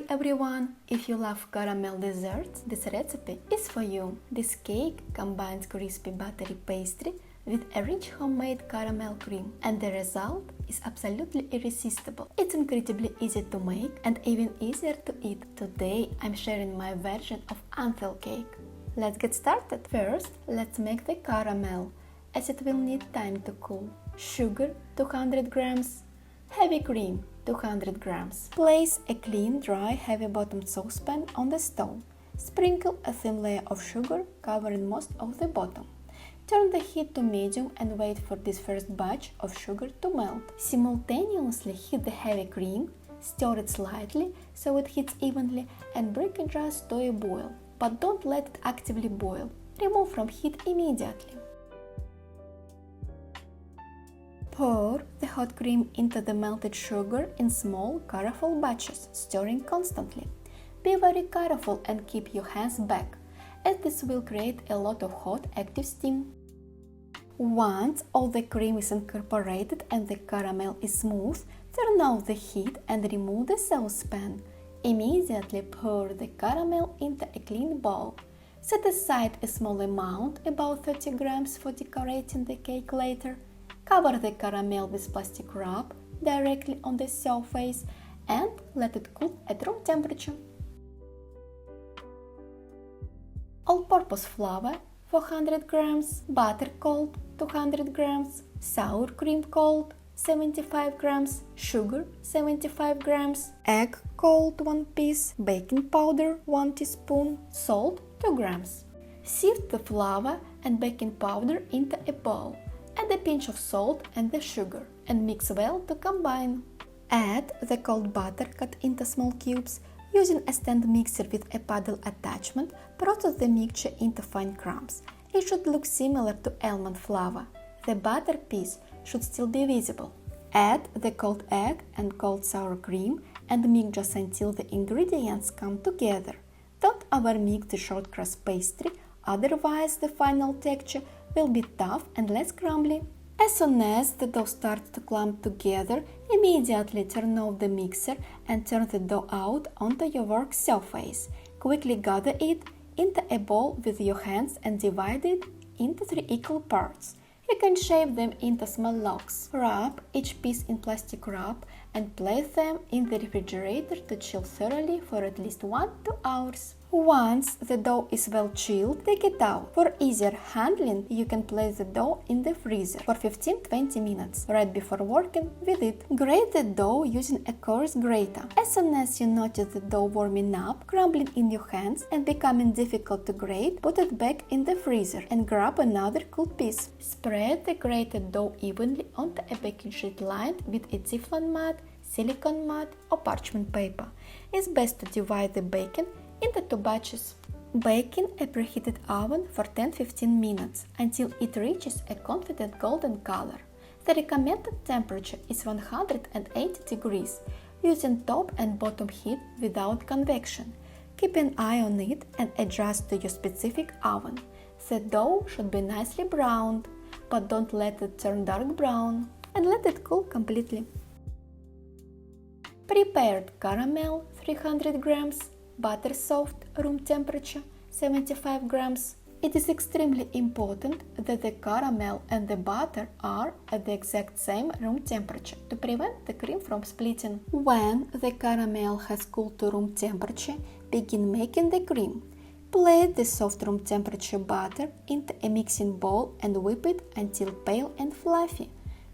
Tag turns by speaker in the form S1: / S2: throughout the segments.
S1: Hi everyone! If you love caramel desserts, this recipe is for you. This cake combines crispy buttery pastry with a rich homemade caramel cream, and the result is absolutely irresistible. It's incredibly easy to make and even easier to eat. Today I'm sharing my version of anthil cake. Let's get started. First, let's make the caramel, as it will need time to cool. Sugar 200 grams, heavy cream 200 grams. Place a clean, dry, heavy-bottomed saucepan on the stove. Sprinkle a thin layer of sugar covering most of the bottom. Turn the heat to medium and wait for this first batch of sugar to melt. Simultaneously heat the heavy cream, stir it slightly so it heats evenly, and bring it just to a boil. But don't let it actively boil. Remove from heat immediately. Pour the hot cream into the melted sugar in small, careful batches, stirring constantly. Be very careful and keep your hands back, as this will create a lot of hot, active steam. Once all the cream is incorporated and the caramel is smooth, turn off the heat and remove the saucepan. Immediately pour the caramel into a clean bowl. Set aside a small amount, about 30 grams, for decorating the cake later. Cover the caramel with plastic wrap directly on the surface and let it cool at room temperature. All-purpose flour 400 grams, butter cold 200 grams, sour cream cold 75 grams, sugar 75 grams, egg cold 1 piece, baking powder 1 teaspoon, salt 2 grams. Sift the flour and baking powder into a bowl. Add a pinch of salt and the sugar and mix well to combine. Add the cold butter cut into small cubes. Using a stand mixer with a paddle attachment, process the mixture into fine crumbs. It should look similar to almond flour. The butter piece should still be visible. Add the cold egg and cold sour cream and mix just until the ingredients come together. Don't overmix the short crust pastry, otherwise the final texture will be tough and less crumbly. As soon as the dough starts to clump together, immediately turn off the mixer and turn the dough out onto your work surface. Quickly gather it into a bowl with your hands and divide it into 3 equal parts. You can shape them into small loaves. Wrap each piece in plastic wrap and place them in the refrigerator to chill thoroughly for at least 1-2 hours. Once the dough is well chilled, take it out. For easier handling, you can place the dough in the freezer for 15-20 minutes, right before working with it. Grate the dough using a coarse grater. As soon as you notice the dough warming up, crumbling in your hands and becoming difficult to grate, put it back in the freezer and grab another cool piece. Spread the grated dough evenly onto a baking sheet lined with a Teflon mat, silicone mat or parchment paper. It's best to divide the baking into 2 batches. Bake in a preheated oven for 10-15 minutes until it reaches a confident golden color. The recommended temperature is 180 degrees, using top and bottom heat without convection. Keep an eye on it and adjust to your specific oven. The dough should be nicely browned, but don't let it turn dark brown, and let it cool completely. Prepared caramel 300 grams, butter soft, room temperature 75 grams. It is extremely important that the caramel and the butter are at the exact same room temperature to prevent the cream from splitting. When the caramel has cooled to room temperature, begin making the cream. Place the soft room temperature butter into a mixing bowl and whip it until pale and fluffy.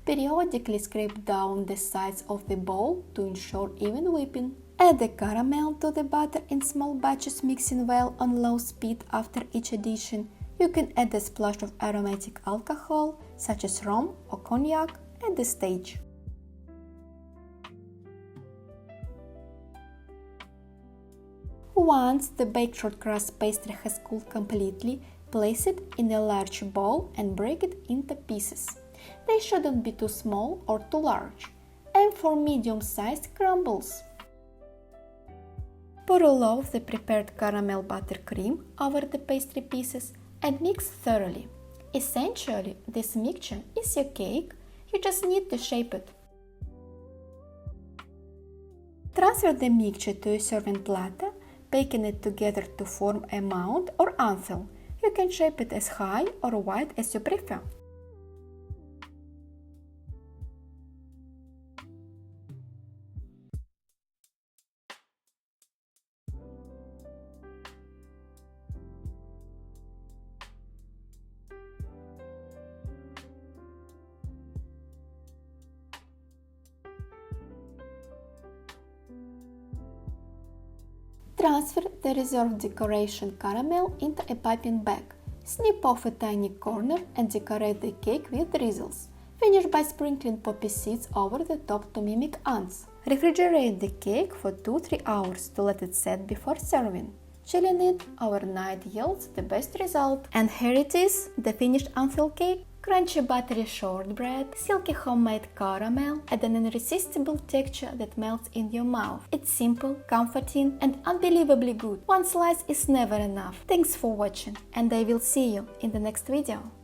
S1: Periodically scrape down the sides of the bowl to ensure even whipping. Add the caramel to the butter in small batches, mixing well on low speed after each addition. You can add a splash of aromatic alcohol, such as rum or cognac, at this stage. Once the baked short crust pastry has cooled completely, place it in a large bowl and break it into pieces. They shouldn't be too small or too large. Aim for medium-sized crumbles. Pour all of the prepared caramel butter cream over the pastry pieces and mix thoroughly. Essentially, this mixture is your cake, you just need to shape it. Transfer the mixture to a serving platter, baking it together to form a mound or anthil. You can shape it as high or wide as you prefer. Transfer the reserved decoration caramel into a piping bag. Snip off a tiny corner and decorate the cake with drizzles. Finish by sprinkling poppy seeds over the top to mimic ants. Refrigerate the cake for 2-3 hours to let it set before serving. Chilling it overnight yields the best result. And here it is, the finished anthil cake. Crunchy buttery shortbread, silky homemade caramel, and an irresistible texture that melts in your mouth. It's simple, comforting, and unbelievably good. One slice is never enough. Thanks for watching, and I will see you in the next video.